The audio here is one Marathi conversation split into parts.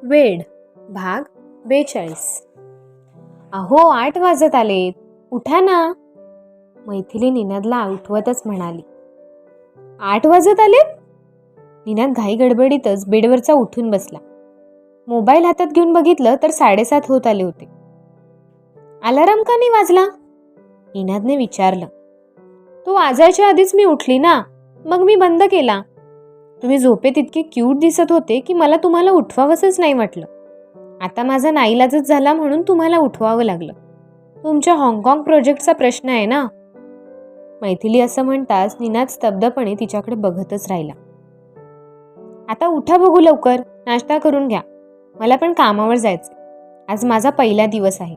वेड भाग 42. अहो 8 वाजत आलेत, उठा ना. मैथिली निनादला उठवतच म्हणाली. 8 वाजत आलेत? निनाद घाई गडबडीतच बेडवरचा उठून बसला. मोबाईल हातात घेऊन बघितलं तर 7:30 होत आले होते. अलार्म का नाही वाजला? निनादने विचारलं. तो वाजायच्या आधीच मी उठली ना, मग मी बंद केला. तुम्ही झोपेत इतके क्यूट दिसत होते की मला तुम्हाला उठवावंसच नाही वाटलं. आता माझा नाईलाजच झाला म्हणून तुम्हाला उठवावं लागलं. तुमच्या हाँगकाँग प्रोजेक्टचा प्रश्न आहे ना. मैथिली असं म्हणताच निनाद स्तब्धपणे तिच्याकडे बघतच राहिला. आता उठा बघू लवकर, नाश्ता करून घ्या. मला पण कामावर जायचं. आज माझा पहिला दिवस आहे.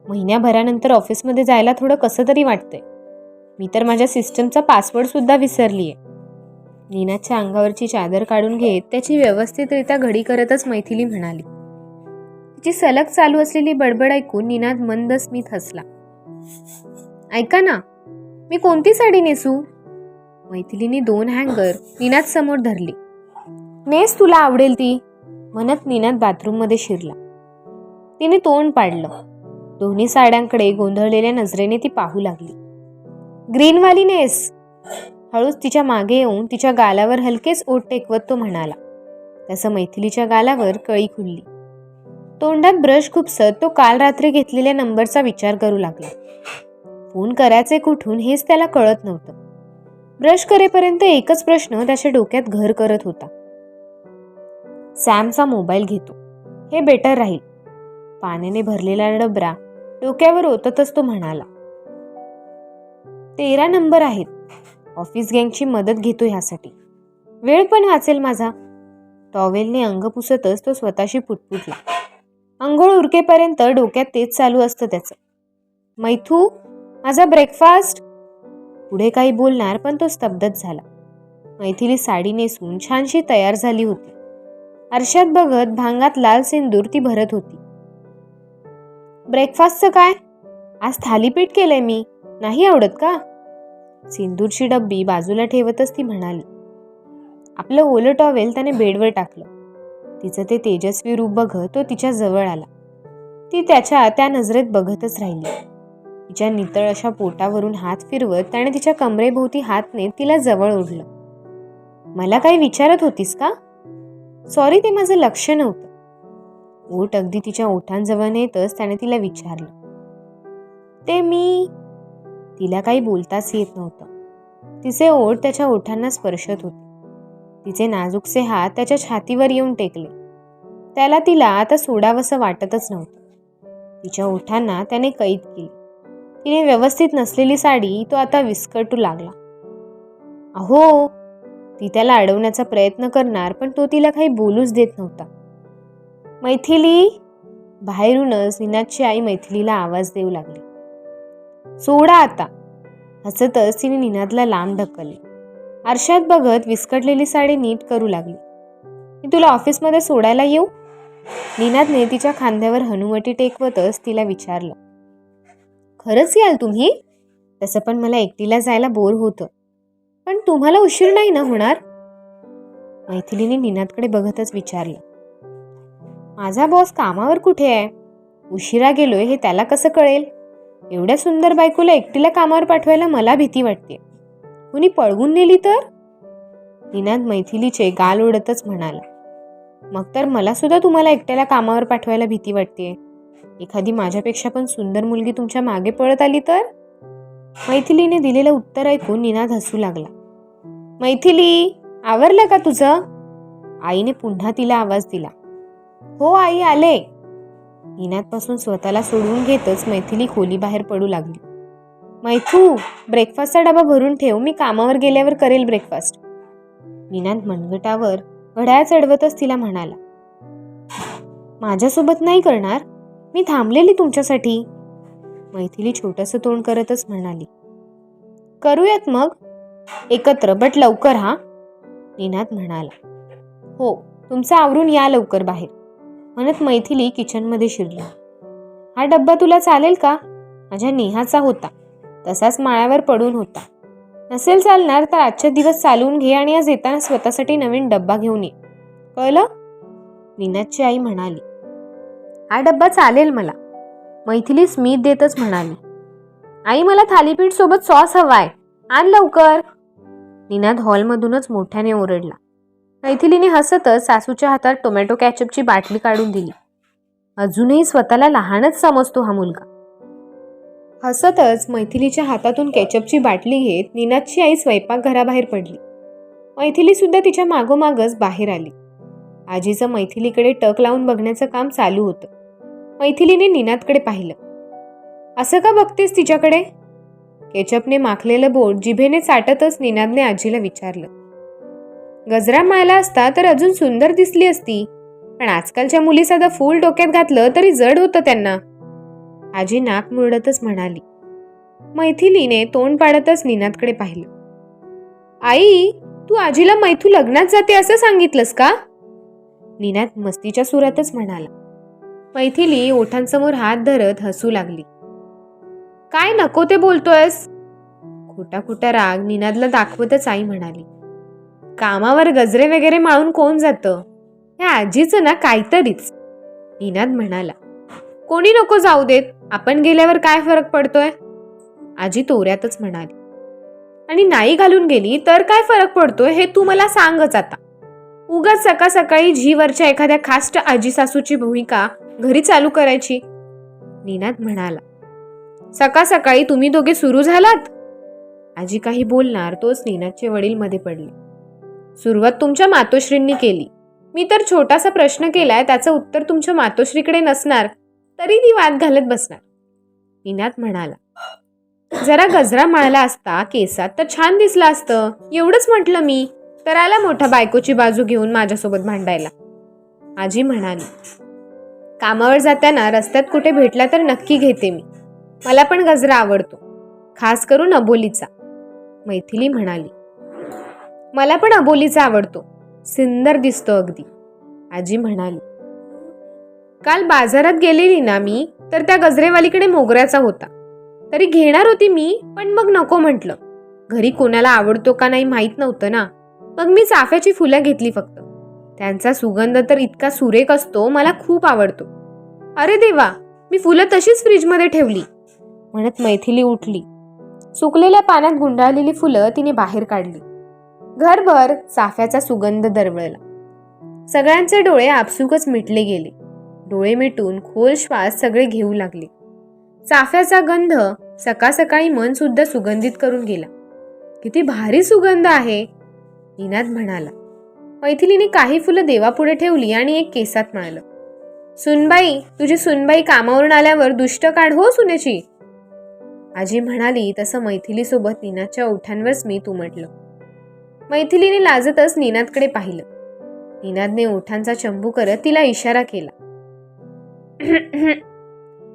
महिन्याभरानंतर ऑफिसमध्ये जायला थोडं कसं तरी वाटतंय. मी तर माझ्या सिस्टमचा पासवर्ड सुद्धा विसरलीये. निनादच्या अंगावरची चादर काढून घेत त्याची व्यवस्थितरित्या घडी करतच मैथिली म्हणाली. तिची सलग चालू असलेली बडबड ऐकून निनाद मंद स्मित हसला. ऐका ना, मी कोणती साडी नेसू? मैथिलीने 2 हँगर निनाद समोर धरली. नेस, तुला आवडेल ती, म्हणत निनाद बाथरूम मध्ये शिरला. तिने तोंड पाडलं. दोन्ही साड्यांकडे गोंधळलेल्या नजरेने ती पाहू लागली. ग्रीनवाली नेस, हळूच तिच्या मागे येऊन तिच्या गालावर हलकेच ओठ टेकवत तो म्हणाला. तसं मैथिलीच्या गालावर कळी खुलली. तोंडात ब्रश खुपसत तो काल रात्री घेतलेल्या नंबरचा विचार करू लागला. फोन करायचे कुठून हेच त्याला कळत नव्हतं. ब्रश करेपर्यंत एकच प्रश्न त्याच्या डोक्यात घर करत होता. सॅमचा मोबाईल घेतो, हे बेटर राहील. पाण्याने भरलेला डबरा डोक्यावर ओततच तो म्हणाला. 13 नंबर आहेत. ऑफिस गँगची मदत घेतो ह्यासाठी. वेळ पण वाचेल माझा. टॉवेलने अंग पुसतच तो स्वतःशी पुटपुटला. अंघोळ उरकेपर्यंत डोक्यात तेच चालू असतं त्याचं. मैथू, माझा ब्रेकफास्ट. पुढे काही बोलणार पण तो स्तब्धच झाला. मैथिली साडी नेसून छानशी तयार झाली होती. आरशात बघत भांगात लाल सिंदूर ती भरत होती. ब्रेकफास्टचं काय? आज थालीपीठ केलंय मी, नाही आवडत का? सिंदूरची डब्बी बाजूला ठेवतच ती म्हणाली. आपलं ओलं टॉवेल त्याने बेडवर टाकलं. तिचं ते तेजस्वी रूप बघत तो तिच्या जवळ आला. ती त्याच्या त्या नजरेत बघतच राहिली. तिच्या नितळ अशा पोटावरून हात फिरवत त्याने तिच्या कमरेभोवती हात नेत तिला जवळ ओढलं. मला काही विचारत होतीस का? सॉरी, ते माझं लक्ष नव्हतं. ओठ अगदी तिच्या ओठांजवळ नेतच त्याने तिला विचारलं. ते मी. तिला काही बोलताच येत नव्हतं. तिचे ओठ त्याच्या ओठांना स्पर्शत होते. तिचे नाजूकसे हात त्याच्या छातीवर येऊन टेकले. त्याला तिला आता सोडावंसं वाटतच नव्हतं. तिच्या ओठांना त्याने कैद केली. तिने व्यवस्थित नसलेली साडी तो आता विस्कटू लागला. अहो, ती त्याला अडवण्याचा प्रयत्न करणार पण तो तिला काही बोलूच देत नव्हता. मैथिली. बाहेरूनच निनादची आई मैथिलीला आवाज देऊ लागली. सोडा आता. हसतच तिने निनादला लांब ढकलले. आरशात बघत विस्कटलेली साडी नीट करू लागली. मी तुला ऑफिसमध्ये सोडायला येऊ? निनादने तिच्या खांद्यावर हनुवटी टेकवतच तिला विचारलं. खरंच याल तुम्ही? तसं पण मला एकटीला जायला बोर होतं. पण तुम्हाला उशीर नाही ना होणार? मैथिलीने निनादकडे बघतच विचारलं. माझा बॉस कामावर कुठे आहे? उशिरा गेलोय हे त्याला कसं कळेल? एवढ्या सुंदर बायकोला एकटीला कामावर पाठवायला मला भीती वाटते. कुणी पळवून नेली तर? निनाद मैथिलीचे गाल ओढतच म्हणाला. मग तर मला सुद्धा तुम्हाला एकट्याला कामावर पाठवायला भीती वाटते. एखादी माझ्यापेक्षा पण सुंदर मुलगी तुमच्या मागे पळत आली तर? मैथिलीने दिलेलं उत्तर ऐकून निनाद हसू लागला. मैथिली, आवरलं का तुझं? आईने पुन्हा तिला आवाज दिला. हो आई, आले. निनादपासून स्वतःला सोडवून घेतच मैथिली खोली बाहेर पडू लागली. मैथू, ब्रेकफास्टचा डबा भरून ठेव, मी कामावर गेल्यावर करेल ब्रेकफास्ट. निनाद मनगटावर घड्याळ चढवतच तिला म्हणाला. माझ्यासोबत नाही करणार? मी थांबलेली तुमच्यासाठी. मैथिली छोटंसं तोंड करतच म्हणाली. करूयात मग एकत्र, बट लवकर हा. निनाद म्हणाला. हो, तुमचं आवरून या लवकर बाहेर, म्हणत मैथिली किचनमध्ये शिरली. हा डब्बा तुला चालेल का? माझ्या नेहाचा होता, तसाच माळ्यावर पडून होता. नसेल चालणार तर आजच्या दिवस चालवून घे आणि आज येताना स्वतःसाठी नवीन डब्बा घेऊन ये, कळलं? निनादची आई म्हणाली. हा डब्बा चालेल मला, मैथिली स्मित देतच म्हणाली. आई मला थालीपीठ सोबत सॉस हवाय, आण लवकर. निनाद हॉलमधूनच मोठ्याने ओरडला. मैथिलीने हसतच सासूच्या हातात टोमॅटो कॅचअपची बाटली काढून दिली. अजूनही स्वतःला लहानच समजतो हा मुलगा. हसतच मैथिलीच्या हातातून केचपची बाटली घेत निनादची आई स्वयंपाकघराबाहेर पडली. मैथिली सुद्धा तिच्या मागोमागच बाहेर आली. आजीचं मैथिलीकडे टक लावून बघण्याचं काम चालू होतं. मैथिलीने निनादकडे पाहिलं. असं का बघतेस तिच्याकडे? केचपने माखलेलं बोट जिभेने चाटतच निनादने आजीला विचारलं. गजरा मायला असता तर अजून सुंदर दिसली असती, पण आजकालच्या मुली साधं फूल डोक्यात घातलं तरी जड होतं त्यांना. आजी नाक मुरडतच म्हणाली. मैथिलीने तोंड पाडतच निनादकडे पाहिलं. आई, तू आजीला मैथू लग्नात जाते असं सांगितलंस का? निनाद मस्तीच्या सुरातच म्हणाला. मैथिली ओठांसमोर हात धरत हसू लागली. काय नको ते बोलतोयस? खोटा खोटा राग निनादला दाखवतच आई म्हणाली. कामावर गजरे वगैरे माळून कोण जातं? या आजीचं ना काहीतरीच. निनाद म्हणाला. कोणी नको जाऊ देत, आपण गेल्यावर काय फरक पडतोय? आजी तोऱ्यातच म्हणाली. आणि नाही घालून गेली तर काय फरक पडतोय हे तू मला सांगच आता. उगाच सकाळ सकाळी झीवरच्या एखाद्या खास्ट आजी सासूची भूमिका घरी चालू करायची. निनाद म्हणाला. सकाळ सकाळी तुम्ही दोघे सुरू झालात? आजी काही बोलणार तोच निनादचे वडील मध्ये पडले. सुरुवात तुमच्या मातोश्रींनी केली. मी तर छोटासा प्रश्न केलाय, त्याचं उत्तर तुमच्या मातोश्रीकडे नसणार तरी ती वाद घालत बसणार. निनाद म्हणाला. जरा गजरा माळला असता केसात तर छान दिसलं असतं, एवढंच म्हटलं मी, तर आला मोठा बायकोची बाजू घेऊन माझ्यासोबत भांडायला. आजी म्हणाली. कामावर जाताना रस्त्यात कुठे भेटला तर नक्की घेते मी, मला पण गजरा आवडतो, खास करून अबोलीचा. मैथिली म्हणाली. मला पण अबोलीचा आवडतो, सुंदर दिसतो अगदी. आजी म्हणाली. काल बाजारात गेलेली ना मी, तर त्या गजरेवालीकडे मोगऱ्याचा होता, तरी घेणार होती मी, पण मग नको म्हटलं. घरी कोणाला आवडतो का नाही माहीत नव्हतं ना, मग मी चाफ्याची फुलं घेतली फक्त. त्यांचा सुगंध तर इतका सुरेख असतो, मला खूप आवडतो. अरे देवा, मी फुलं तशीच फ्रीजमध्ये ठेवली. म्हणत मैथिली उठली. सुकलेल्या पाण्यात गुंडाळलेली फुलं तिने बाहेर काढली. घरभर चाफ्याचा सुगंध दरवळला. सगळ्यांचे डोळे आपसुकच मिटले गेले. डोळे मिटून खोल श्वास सगळे घेऊ लागले. चाफ्याचा गंध सकाळ सकाळी मन सुद्धा सुगंधित करून गेला. किती भारी सुगंध आहे, निनाद म्हणाला. मैथिलीने काही फुलं देवापुढे ठेवली आणि एक केसात माळलं. सुनबाई, तुझी सुनबाई कामावरून आल्यावर दुष्ट काढ हो सुनेची. आजी म्हणाली तसं मैथिलीसोबत निनादच्या ओठांवर स्मित उमटलं. मैथिलीने लाजतच निनादकडे पाहिलं. निनादने ओठांचा चंबू करत तिला इशारा केला.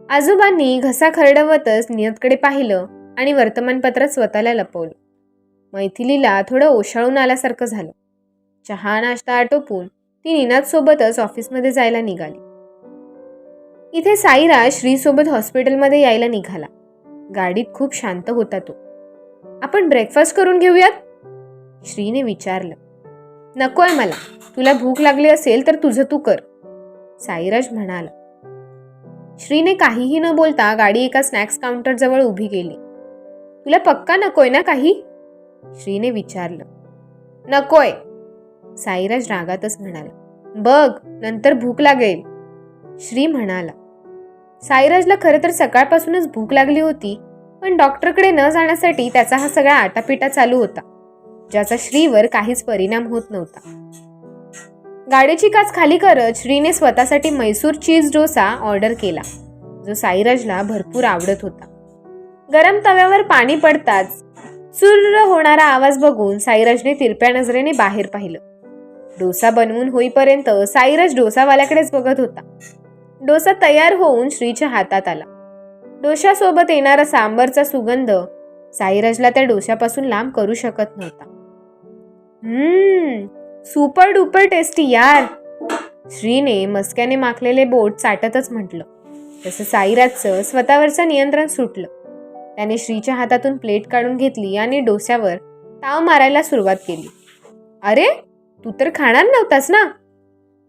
आजोबांनी घसा खरडवतच निनादकडे पाहिलं आणि वर्तमानपत्रात स्वतःला लपवलं. मैथिलीला थोडं ओशाळून आल्यासारखं झालं. चहा नाश्ता आटोपून ती निनादसोबतच ऑफिसमध्ये जायला निघाली. इथे साईराज श्रीसोबत हॉस्पिटलमध्ये यायला निघाला. गाडीत खूप शांत होता तो. आपण ब्रेकफास्ट करून घेऊयात? श्रीने विचारलं. नकोय मला, तुला भूक लागली असेल तर तुझं तू कर, साईराज म्हणाला. श्रीने काहीही न बोलता गाडी एका स्नॅक्स काउंटर जवळ उभी केली. तुला पक्का नकोय ना काही? श्रीने विचारलं. नकोय, साईराज रागातच म्हणाला. बघ, नंतर भूक लागेल, श्री म्हणाला. साईराजला खरं तर सकाळपासूनच भूक लागली होती, पण डॉक्टरकडे न जाण्यासाठी त्याचा हा सगळा आटापिटा चालू होता, ज्याचा श्रीवर काहीच परिणाम होत नव्हता. गाडीची काच खाली करत श्रीने स्वतःसाठी मैसूर चीज डोसा ऑर्डर केला, जो साईराजला भरपूर आवडत होता. गरम तव्यावर पाणी पडताच चुर्र होणारा आवाज बघून साईराजने तिरप्या नजरेने बाहेर पाहिलं. डोसा बनवून होईपर्यंत साईराज डोसावाल्याकडेच बघत होता. डोसा तयार होऊन श्रीच्या हातात आला. डोशासोबत येणारा सांबरचा सुगंध साईराजला त्या डोशापासून लांब करू शकत नव्हता. सुपर डुपर टेस्टी यार, श्रीने मस्क्याने माखलेले बोट चाटतच म्हटलं. तसं साईराजचं स्वतःवरचं नियंत्रण सुटलं. त्याने श्रीच्या हातातून प्लेट काढून घेतली आणि डोस्यावर ताव मारायला सुरुवात केली. अरे, तू तर खाणार नव्हतास ना?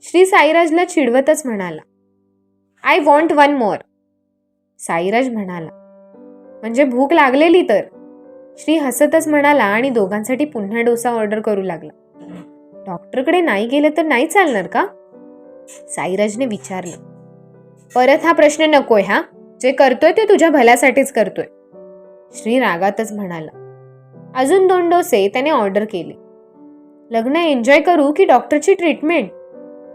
श्री साईराजला चिडवतच म्हणाला, I want one more. Sairaj म्हणाला, म्हणजे भूक लागलेली तर. श्री हसतच म्हणाला आणि दोघांसाठी पुन्हा डोसा ऑर्डर करू लागला. डॉक्टरकडे नाही गेलं तर नाही चालणार का? साईराजने विचारलं. परत हा प्रश्न नकोय हा. जे करतोय ते तुझ्या भल्यासाठीच करतोय. श्री रागातच म्हणाला. अजून 2 डोसे त्याने ऑर्डर केले. लग्न एन्जॉय करू की डॉक्टरची ट्रीटमेंट?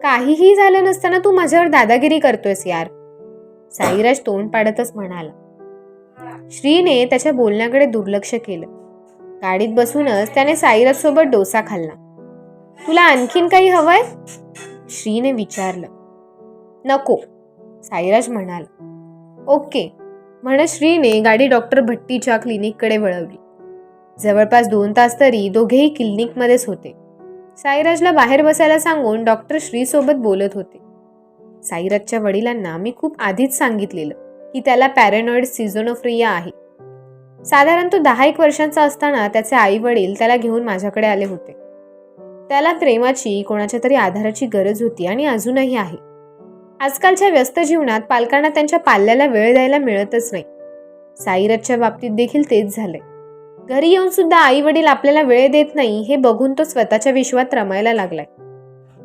काहीही झालं नसताना तू माझ्यावर दादागिरी करतोयस यार. साईराज तोंड पाडतच म्हणाला. श्रीने त्याच्या बोलण्याकडे दुर्लक्ष केलं. गाडीत बसूनच त्याने साईराज सोबत डोसा खाल्ला. तुला आणखीन काही हवंय? श्रीने विचारलं. नको, साईराज म्हणाला. ओके म्हणत श्रीने गाडी डॉक्टर भट्टीच्या क्लिनिककडे वळवली. जवळपास 2 तास तरी दोघेही क्लिनिकमध्येच होते. साईराजला बाहेर बसायला सांगून डॉक्टर श्रीसोबत बोलत होते. साईराजच्या वडिलांना मी खूप आधीच सांगितलेलं की त्याला पॅरेनॉइड सिझोनोफ्रिया आहे. साधारण तो 10-1 वर्षांचा असताना त्याचे आई वडील त्याला घेऊन माझ्याकडे आले होते. त्याला प्रेमाची, कोणाच्या तरी आधाराची गरज होती आणि अजूनही आहे. आजकालच्या व्यस्त जीवनात पालकांना त्यांच्या पाल्याला वेळ द्यायला मिळतच नाही. साईराजच्या बाबतीत देखील तेच झालंय. घरी येऊन सुद्धा आई वडील आपल्याला वेळ देत नाही हे बघून तो स्वतःच्या विश्वात रमायला लागलाय.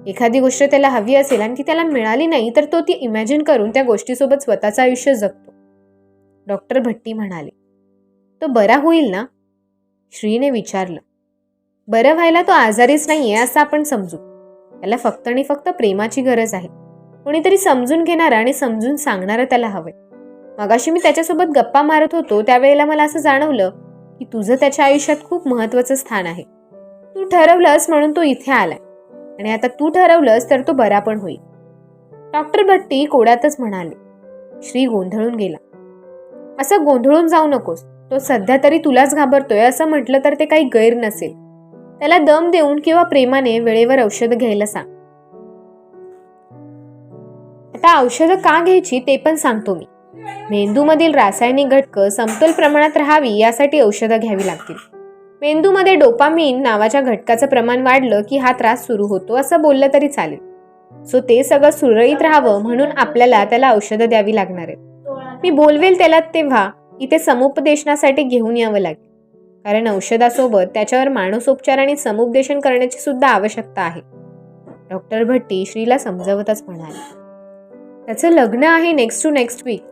एखादी गोष्ट त्याला हवी असेल आणि ती त्याला मिळाली नाही तर तो ती इमॅजिन करून त्या गोष्टीसोबत स्वतःचं आयुष्य जगतो. डॉक्टर भट्टी म्हणाले. तो बरा होईल ना? श्रीने विचारलं. बरं व्हायला तो आजारीच नाहीये असं आपण समजू. त्याला फक्त आणि फक्त प्रेमाची गरज आहे. कोणीतरी समजून घेणारा आणि समजून सांगणारं त्याला हवंय. मगाशी मी त्याच्यासोबत गप्पा मारत होतो त्यावेळेला मला असं जाणवलं की तुझं त्याच्या आयुष्यात खूप महत्वाचं स्थान आहे. तू ठरवलंस म्हणून तो इथे आलाय आणि आता तू ठरवलंस तर तो बरा पण होईल. डॉक्टर भट्टी कोड्यातच म्हणाले. श्री गोंधळून गेला. असं गोंधळून जाऊ नकोस. तो सध्या तरी तुलाच घाबरतोय असं म्हटलं तर ते काही गैर नसेल. त्याला दम देऊन किंवा प्रेमाने वेळेवर औषधं घ्यायला सांग. आता औषधं का घ्यायची ते पण सांगतो मी. मेंदूमधील रासायनिक घटकं समतोल प्रमाणात राहावी यासाठी औषधं घ्यावी लागतील. मेंदूमध्ये डोपामिन नावाच्या घटकाचं प्रमाण वाढलं की हा त्रास सुरू होतो असं बोललं तरी चालेल. सो ते सगळं सुरळीत राहावं म्हणून आपल्याला त्याला औषधं द्यावी लागणार आहेत. मी बोलवेल त्याला तेव्हा इथे समुपदेशनासाठी घेऊन यावं लागेल. कारण औषधासोबत त्याच्यावर मानसोपचार आणि समुपदेशन करण्याची सुद्धा आवश्यकता आहे. डॉक्टर भट्टी श्रीला समजावतच म्हणाले. त्याचं लग्न आहे नेक्स्ट टू नेक्स्ट वीक.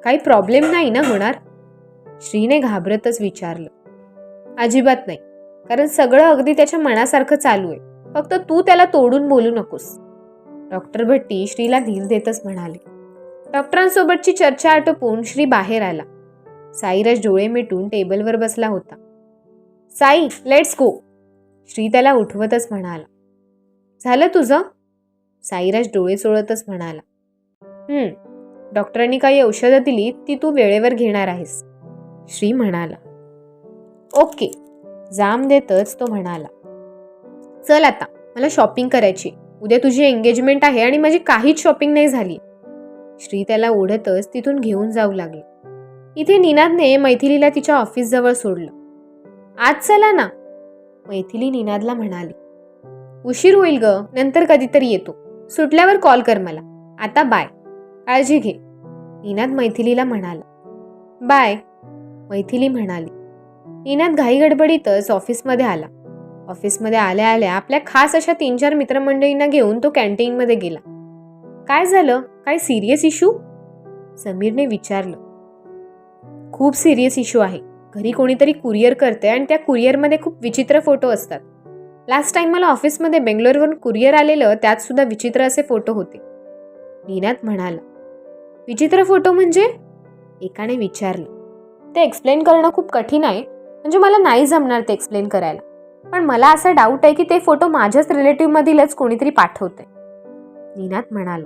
काही प्रॉब्लेम नाही ना होणार? श्रीने घाबरतच विचारलं. अजिबात नाही. कारण सगळं अगदी त्याच्या मनासारखं चालू आहे. फक्त तू त्याला तोडून बोलू नकोस. डॉक्टर भट्टी श्रीला धीर देतच म्हणाले. डॉक्टरांसोबतची चर्चा आटोपून श्री बाहेर आला. साईराज डोळे मिटून टेबलवर बसला होता. Sai, let's go. श्री त्याला उठवतच म्हणाला. झालं तुझं? साईराज डोळे चोळतच म्हणाला. डॉक्टरांनी काही औषधं दिली ती तू वेळेवर घेणार आहेस. श्री म्हणाला. ओके. जाम देतच तो म्हणाला. चल आता, मला शॉपिंग करायची. उद्या तुझी एंगेजमेंट आहे आणि माझी काहीच शॉपिंग नाही झाली. श्री त्याला ओढतच तिथून घेऊन जाऊ लागले. इथे निनादने मैथिलीला तिच्या ऑफिसजवळ सोडलं. आज चला ना, मैथिली निनादला म्हणाली. उशीर होईल ग, नंतर कधीतरी येतो. सुटल्यावर कॉल कर मला. आता बाय. काळजी घे. निनाद मैथिलीला म्हणाला. बाय, मैथिली म्हणाली. निनाद घाईगडबडीतच ऑफिसमध्ये आला. ऑफिसमध्ये आल्या आल्या आपल्या खास अशा 3-4 मित्रमंडळींना घेऊन तो कॅन्टीनमध्ये गेला. काय झालं? काय सिरियस इश्यू? समीरने विचारलं. खूप सिरियस इश्यू आहे. घरी कोणीतरी कुरिअर करते आणि त्या कुरिअरमध्ये खूप विचित्र फोटो असतात. लास्ट टाइम मला ऑफिसमध्ये बेंगलोरवरून कुरिअर आलेलं, त्यात सुद्धा विचित्र असे फोटो होते. निनाद म्हणाला. विचित्र फोटो म्हणजे? एकाने विचारलं. ते एक्सप्लेन करणं खूप कठीण आहे. म्हणजे मला नाही जमणार ते एक्सप्लेन करायला. पण मला असा डाऊट आहे की ते फोटो माझ्याच रिलेटिव्हमधीलच कोणीतरी पाठवते. निनाद म्हणाला.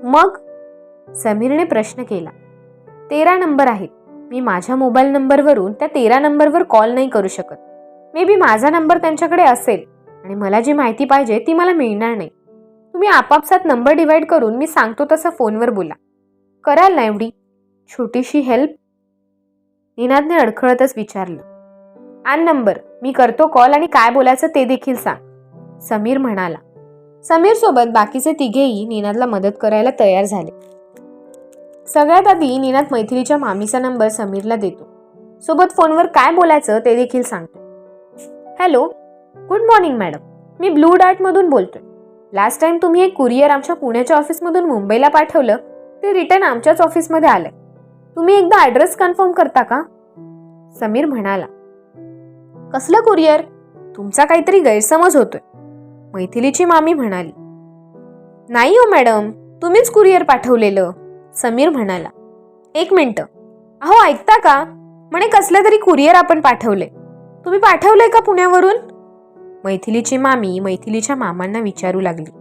मग? समीरने प्रश्न केला. 13 नंबर आहेत. मी माझ्या मोबाईल नंबरवरून त्या 13 नंबरवर कॉल नाही करू शकत. मे बी माझा नंबर त्यांच्याकडे असेल आणि मला जी माहिती पाहिजे ती मला मिळणार नाही. तुम्ही आपापसात नंबर डिवाइड करून मी सांगतो तसं फोनवर बोला. कराल ना एवढी छोटीशी हेल्प? निनादने अडखळतच विचारलं. आण नंबर, मी करतो कॉल आणि काय बोलायचं ते देखील सांग. समीर म्हणाला. समीर सोबत बाकीचे तिघेही निनादला मदत करायला तयार झाले. सगळ्यात आधी निनाद मैथिलीच्या मामीचा नंबर समीरला देतो. सोबत फोनवर काय बोलायचं ते देखील सांगतो. हॅलो, गुड मॉर्निंग मॅडम, मी ब्लू डार्टमधून बोलतोय. लास्ट टाइम तुम्ही एक कुरिअर आमच्या पुण्याच्या ऑफिसमधून मुंबईला पाठवलं, ते रिटर्न आमच्याच ऑफिसमध्ये आलंय. तुम्ही एकदा ॲड्रेस कन्फर्म करता का? समीर म्हणाला, कसलं कुरिअर? तुमचा काहीतरी गैरसमज होतोय. मैथिलीची मामी म्हणाली, नाही हो मॅडम, तुम्हीच कुरिअर पाठवलेलं. समीर म्हणाला, एक मिनिट, अहो ऐकता का? म्हणे कसलं तरी कुरिअर आपण पाठवले. तुम्ही पाठवलंय का पुण्यावरून? मैथिलीची मामी मैथिलीच्या मामांना विचारू लागली,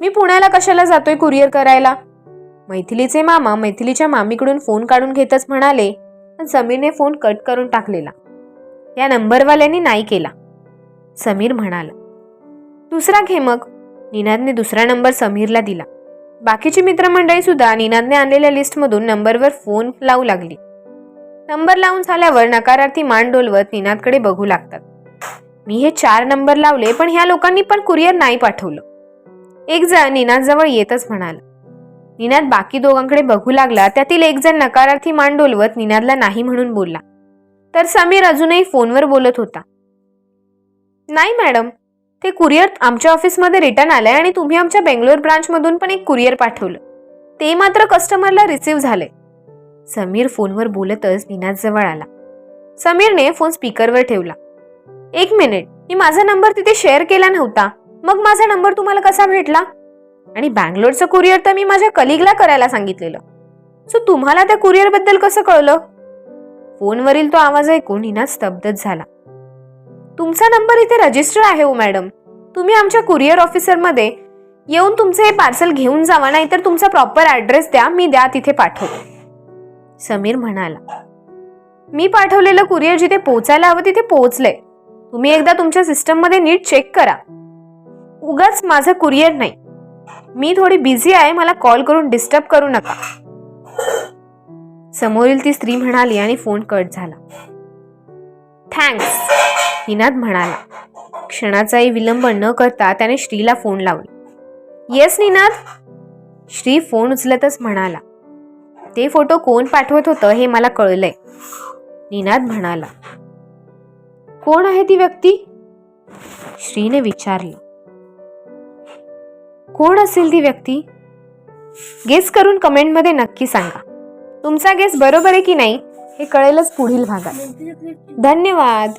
मी पुण्याला कशाला जातोय कुरिअर करायला? मैथिलीचे मामा मैथिलीच्या मामीकडून फोन काढून घेतच म्हणाले, पण समीरने फोन कट करून टाकलेला. या नंबरवाल्यांनी नाही केला. समीर म्हणाला, दुसरा घे मग. निनादने दुसरा नंबर समीरला दिला. बाकीची मित्रमंडळी सुद्धा निनादने आणलेल्या लिस्टमधून नंबरवर फोन लावू लागली. नंबर लावून झाल्यावर नकारार्थी मान डोलवत निनादकडे बघू लागतात. मी हे 4 नंबर लावले, पण ह्या लोकांनी पण कुरिअर नाही पाठवलं. एक जण निनादजवळ येतच म्हणाला. निनाद बाकी दोघांकडे बघू लागला. त्यातील एक जण नकारार्थी मान डोलवत निनादला नाही म्हणून बोलला, तर समीर अजूनही फोनवर बोलत होता. नाही मॅडम, ते कुरिअर आमच्या ऑफिसमध्ये रिटर्न आलंय आणि तुम्ही आमच्या बेंगलोर ब्रांचमधून पण एक कुरिअर पाठवलं. ते मात्र कस्टमरला रिसीव्ह झाले. समीर फोनवर बोलतच निनाद जवळ आला. समीरने फोन स्पीकरवर ठेवला. एक मिनिट, मी माझा नंबर तिथे शेअर केला नव्हता. मग माझा नंबर तुम्हाला कसा भेटला? आणि बँगलोरचं कुरिअर तर मी माझ्या कलिगला करायला सांगितलेलं. सो तुम्हाला त्या कुरिअर बद्दल कसं कळलं? फोनवरील तो आवाज ऐकून निनाद स्तब्धच झाला. तुमचा नंबर इथे रजिस्टर आहे हो मॅडम. तुम्ही आमच्या कुरिअर ऑफिसरमध्ये येऊन तुमचे हे पार्सल घेऊन जावा, नाहीतर तुमचा प्रॉपर ॲड्रेस द्या, मी तिथे पाठवतो. समीर म्हणाला, मी पाठवलेलं कुरिअर जिथे पोहोचायला हवं तिथे पोहोचलंय. तुम्ही एकदा तुमच्या सिस्टममध्ये नीट चेक करा. उगाच माझं कुरिअर नाही. मी थोडी बिझी आहे, मला कॉल करून डिस्टर्ब करू नका. समोरील ती स्त्री म्हणाली आणि फोन कट झाला. थँक्स, निनाद म्हणाला. क्षणाचाही विलंब न करता त्याने श्रीला फोन लावला. येस निनाद. श्री फोन उचलतच म्हणाला, ते फोटो कोण पाठवत होतं हे मला कळलंय. निनाद म्हणाला, कोण आहे ती व्यक्ती? श्रीने विचारलं. कोण असेल ती व्यक्ती? गेस करून कमेंटमध्ये नक्की सांगा. तुमचा गेस बरोबर आहे की नाही हे कळेलच पुढील भागात. धन्यवाद.